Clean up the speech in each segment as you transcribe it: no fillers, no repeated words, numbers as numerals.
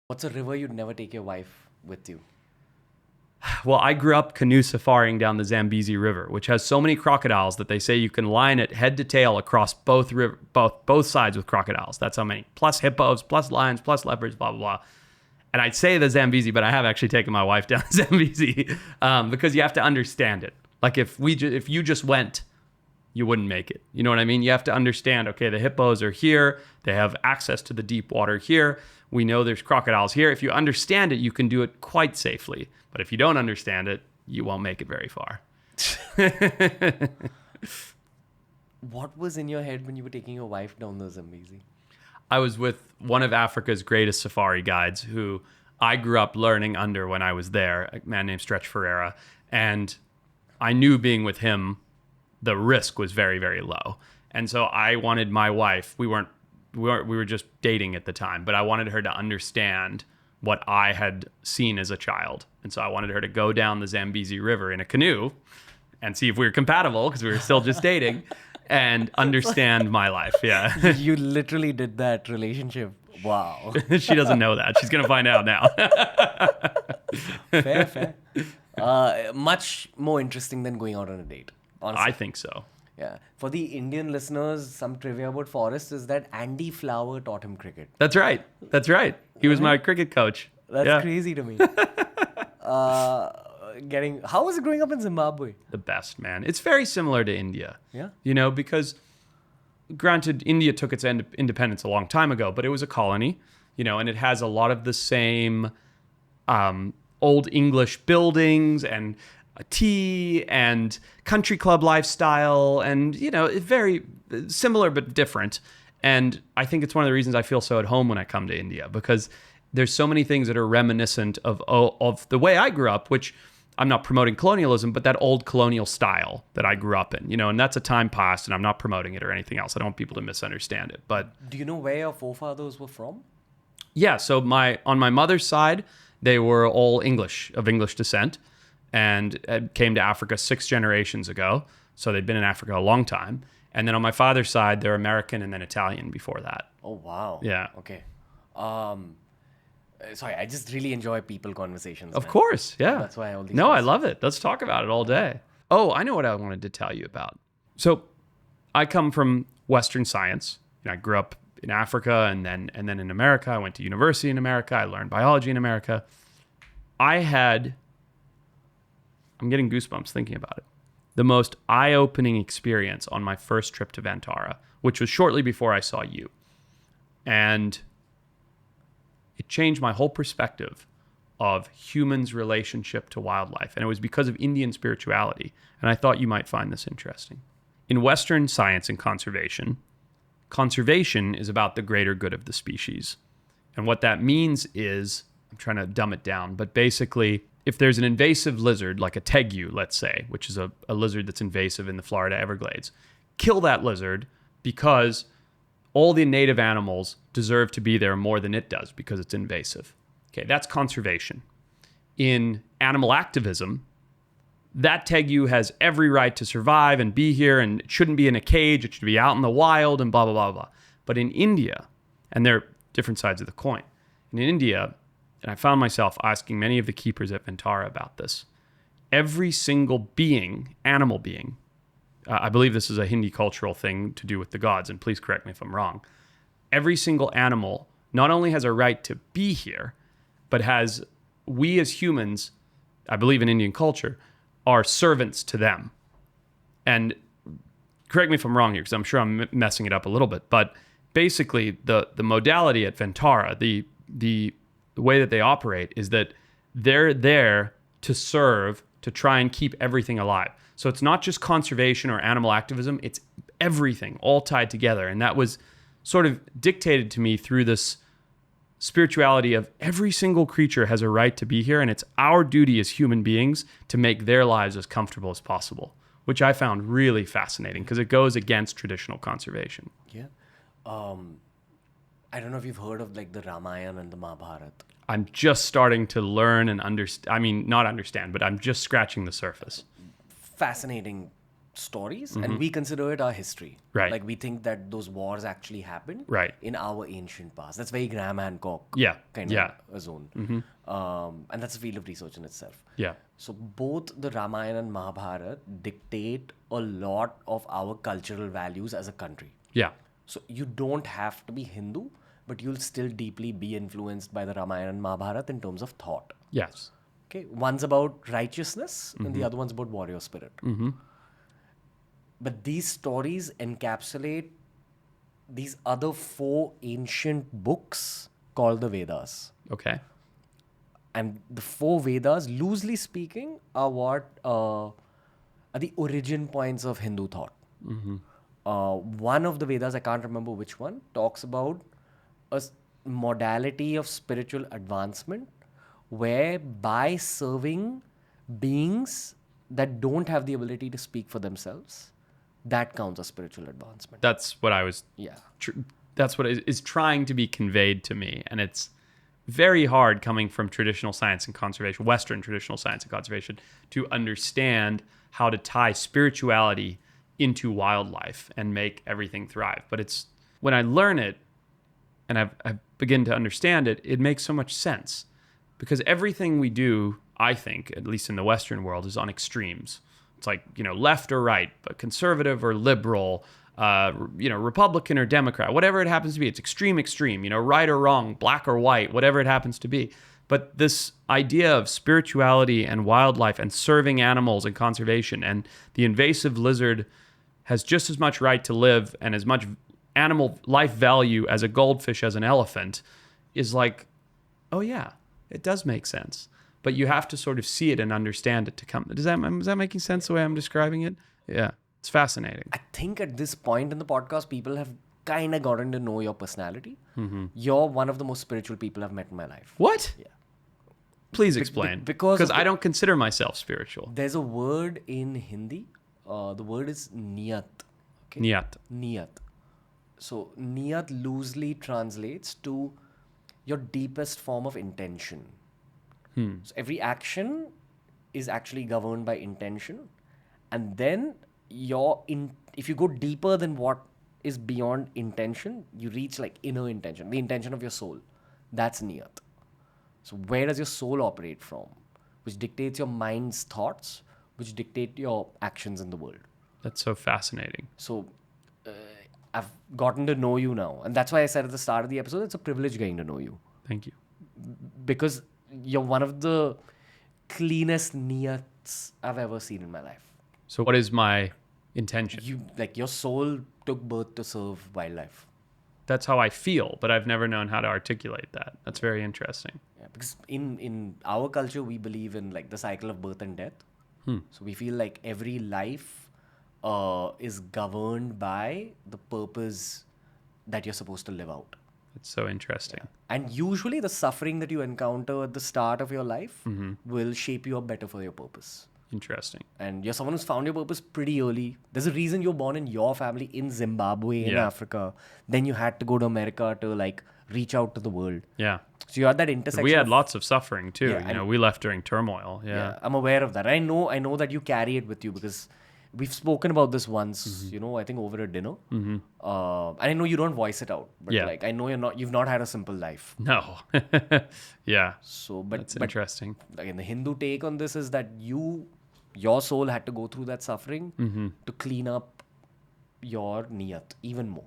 What's a river you'd never take your wife with you? Well, I grew up canoe safaring down the Zambezi River, which has so many crocodiles that they say you can line it head to tail across both sides with crocodiles. That's how many. Plus hippos, plus lions, plus leopards, blah, blah, blah. And I'd say the Zambezi, but I have actually taken my wife down the Zambezi because you have to understand it. Like if you just went, you wouldn't make it. You know what I mean? You have to understand, okay, the hippos are here. They have access to the deep water here. We know there's crocodiles here. If you understand it, you can do it quite safely. But if you don't understand it, you won't make it very far. What was in your head when you were taking your wife down the Zambezi? I was with one of Africa's greatest safari guides who I grew up learning under when I was there, a man named Stretch Ferreira. And I knew being with him, the risk was very, very low. And so I wanted my wife, we were just dating at the time, but I wanted her to understand what I had seen as a child. And so I wanted her to go down the Zambezi River in a canoe and see if we were compatible because we were still just dating and understand my life. Yeah. You literally did that relationship. Wow. She doesn't know that. She's going to find out now. Fair. Much more interesting than going out on a date. Honestly. I think so. Yeah. For the Indian listeners, some trivia about Forrest is that Andy Flower taught him cricket. That's right. He was my cricket coach. That's crazy to me. How was it growing up in Zimbabwe? The best, man. It's very similar to India. Yeah. Because granted, India took its independence a long time ago, but it was a colony, and it has a lot of the same old English buildings and a tea and country club lifestyle and, very similar but different. And I think it's one of the reasons I feel so at home when I come to India because there's so many things that are reminiscent of the way I grew up, which I'm not promoting colonialism, but that old colonial style that I grew up in, and that's a time past and I'm not promoting it or anything else. I don't want people to misunderstand it. But do you know where your forefathers were from? Yeah. So on my mother's side, they were all of English descent. And came to Africa 6 generations ago. So they'd been in Africa a long time. And then on my father's side, they're American and then Italian before that. Oh, wow. Yeah. Okay. Sorry, I just really enjoy people conversations. Of course, yeah. That's why all these I love it. Let's talk about it all day. Oh, I know what I wanted to tell you about. So I come from Western science. I grew up in Africa and then in America. I went to university in America. I learned biology in America. I'm getting goosebumps thinking about it. The most eye-opening experience on my first trip to Vantara, which was shortly before I saw you. And it changed my whole perspective of humans' relationship to wildlife. And it was because of Indian spirituality. And I thought you might find this interesting. In Western science and conservation is about the greater good of the species. And what that means is, I'm trying to dumb it down, but basically, if there's an invasive lizard, like a tegu, let's say, which is a lizard that's invasive in the Florida Everglades, kill that lizard because all the native animals deserve to be there more than it does because it's invasive. Okay, that's conservation. In animal activism, that tegu has every right to survive and be here and it shouldn't be in a cage, it should be out in the wild and blah, blah, blah, blah. But in India, and they're different sides of the coin, in India, and I found myself asking many of the keepers at Vantara about this. Every single animal being, I believe this is a Hindi cultural thing to do with the gods, and please correct me if I'm wrong. Every single animal not only has a right to be here, but we as humans, I believe in Indian culture, are servants to them. And correct me if I'm wrong here, because I'm sure I'm messing it up a little bit, but basically the modality at Vantara, the way that they operate is that they're there to serve, to try and keep everything alive. So it's not just conservation or animal activism, it's everything all tied together. And that was sort of dictated to me through this spirituality of every single creature has a right to be here, and it's our duty as human beings to make their lives as comfortable as possible, which I found really fascinating because it goes against traditional conservation. Yeah. I don't know if you've heard of the Ramayana and the Mahabharata. I'm just starting to learn and understand. I mean, not understand, but I'm just scratching the surface. Fascinating stories, and we consider it our history. Right. Like we think that those wars actually happened Right. in our ancient past. That's very Graham Hancock Yeah. kind Yeah. of a zone. And that's a field of research in itself. Yeah. So both the Ramayana and Mahabharata dictate a lot of our cultural values as a country. Yeah. So you don't have to be Hindu, but you'll still deeply be influenced by the Ramayana and Mahabharata in terms of thought. Yes. Okay, one's about righteousness and the other one's about warrior spirit. But these stories encapsulate these other 4 ancient books called the Vedas. Okay. And the 4 Vedas, loosely speaking, are what are the origin points of Hindu thought. One of the Vedas, I can't remember which one, talks about a modality of spiritual advancement where by serving beings that don't have the ability to speak for themselves, that counts as spiritual advancement. That's what I was. Yeah. That's what is trying to be conveyed to me, and it's very hard coming from traditional science and conservation, Western traditional science and conservation, to understand how to tie spirituality into wildlife and make everything thrive. But it's when I learn it and I've begun to understand it, it makes so much sense because everything we do, I think, at least in the Western world, is on extremes. It's like, left or right, but conservative or liberal, Republican or Democrat, whatever it happens to be. It's extreme, right or wrong, black or white, whatever it happens to be. But this idea of spirituality and wildlife and serving animals and conservation, and the invasive lizard has just as much right to live and as much animal life value as a goldfish, as an elephant, is like, oh yeah, it does make sense. But you have to sort of see it and understand it to come. Is that making sense the way I'm describing it? Yeah, it's fascinating. I think at this point in the podcast, people have kind of gotten to know your personality. You're one of the most spiritual people I've met in my life. What? Yeah. Please explain. Because I don't consider myself spiritual. There's a word in Hindi. The word is niyat. Okay? Niyat. So niyat loosely translates to your deepest form of intention. So every action is actually governed by intention. And then if you go deeper than what is beyond intention, you reach like inner intention, the intention of your soul. That's niyat. So where does your soul operate from? Which dictates your mind's thoughts, which dictate your actions in the world. That's so fascinating. So I've gotten to know you now. And that's why I said at the start of the episode, it's a privilege getting to know you. Thank you. Because you're one of the cleanest niyats I've ever seen in my life. So what is my intention? Your soul took birth to serve wildlife. That's how I feel, but I've never known how to articulate that. That's very interesting. Yeah, because in our culture, we believe in like the cycle of birth and death. So we feel like every life is governed by the purpose that you're supposed to live out. It's so interesting. Yeah. And usually the suffering that you encounter at the start of your life will shape you up better for your purpose. Interesting. And you're someone who's found your purpose pretty early. There's a reason you're born in your family in Zimbabwe, in Africa. Then you had to go to America to like reach out to the world. Yeah. So you had that intersection. We had lots of suffering too. Yeah, we left during turmoil. Yeah. I'm aware of that. I know that you carry it with you because we've spoken about this once, I think over a dinner. And I know you don't voice it out, but like I know you've not had a simple life. No. Yeah. So, That's interesting. Again, the Hindu take on this is that your soul had to go through that suffering to clean up your niyat even more.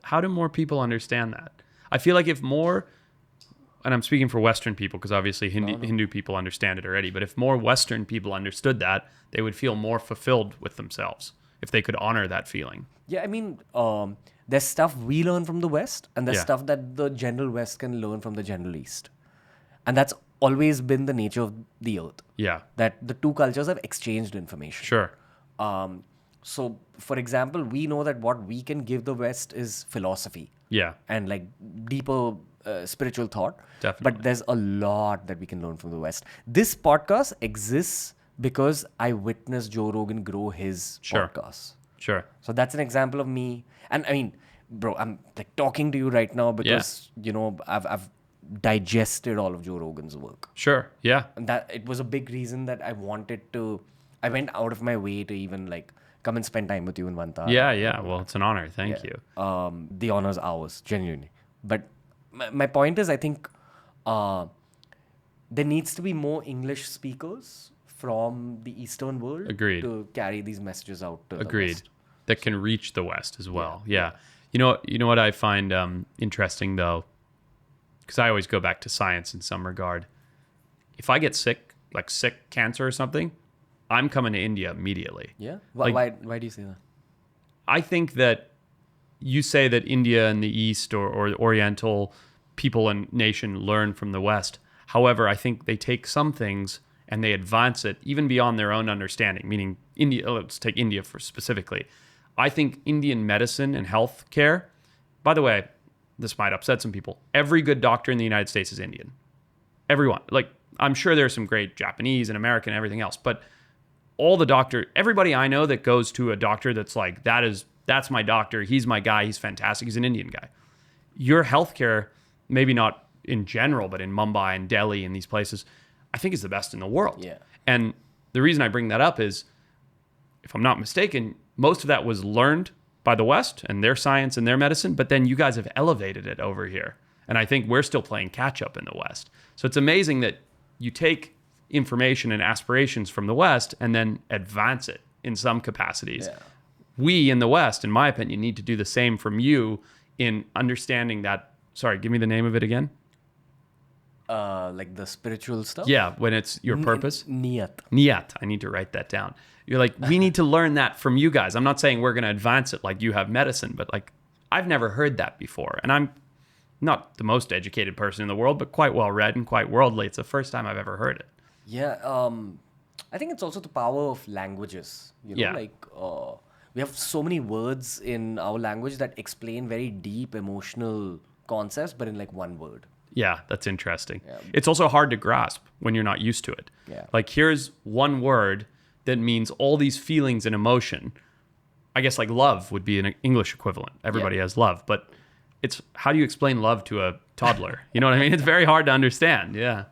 How do more people understand that? I feel like if more, and I'm speaking for Western people because obviously Hindu people understand it already, but if more Western people understood that, they would feel more fulfilled with themselves if they could honor that feeling. Yeah, I mean, there's stuff we learn from the West and there's stuff that the general West can learn from the general East. And that's always been the nature of the earth. Yeah. That the two cultures have exchanged information. Sure. So, for example, we know that what we can give the West is philosophy. Yeah. And like deeper spiritual thought. Definitely. But there's a lot that we can learn from the West. This podcast exists because I witnessed Joe Rogan grow his podcast. Sure. So that's an example of me. And I mean, bro, I'm like talking to you right now because, I've digested all of Joe Rogan's work. Sure. Yeah. And that it was a big reason that I went out of my way to even like come and spend time with you in Vantara. Yeah. Well, it's an honor. Thank you. The honor's ours, genuinely. But my point is, I think there needs to be more English speakers from the Eastern world Agreed. to carry these messages out to the Agreed. West. That can reach the West as well. Yeah. You know what I find interesting though, because I always go back to science in some regard. If I get sick cancer or something, I'm coming to India immediately. Yeah? Like- Why do you say that? I think that you say that India and the East or Oriental people and nation learn from the West. However, I think they take some things and they advance it even beyond their own understanding, meaning India, let's take India for specifically. I think Indian medicine and health care, by the way, this might upset some people. Every good doctor in the United States is Indian. Everyone. Like, I'm sure there's some great Japanese and American and everything else, but everybody I know that goes to a doctor that's like, that's my doctor, he's my guy, he's fantastic, he's an Indian guy. Your healthcare, maybe not in general, but in Mumbai and Delhi and these places, I think is the best in the world. Yeah. And the reason I bring that up is, if I'm not mistaken, most of that was learned by the West and their science and their medicine, but then you guys have elevated it over here. And I think we're still playing catch up in the West. So it's amazing that you take information and aspirations from the West and then advance it in some capacities. Yeah. We in the West, in my opinion, need to do the same from you in understanding that. Sorry, give me the name of it again. Like the spiritual stuff? Yeah, when it's your purpose. Niyat. Niyat. I need to write that down. You're like, we need to learn that from you guys. I'm not saying we're going to advance it like you have medicine, but like, I've never heard that before. And I'm not the most educated person in the world, but quite well read and quite worldly. It's the first time I've ever heard it. Yeah. I think it's also the power of languages. Yeah. Like we have so many words in our language that explain very deep emotional concepts, but in like one word. Yeah, that's interesting. Yeah. It's also hard to grasp when you're not used to it. Yeah. Like, here's one word that means all these feelings and emotion. I guess like love would be an English equivalent. Everybody has love, but it's how do you explain love to a toddler? You know what I mean? It's very hard to understand. Yeah.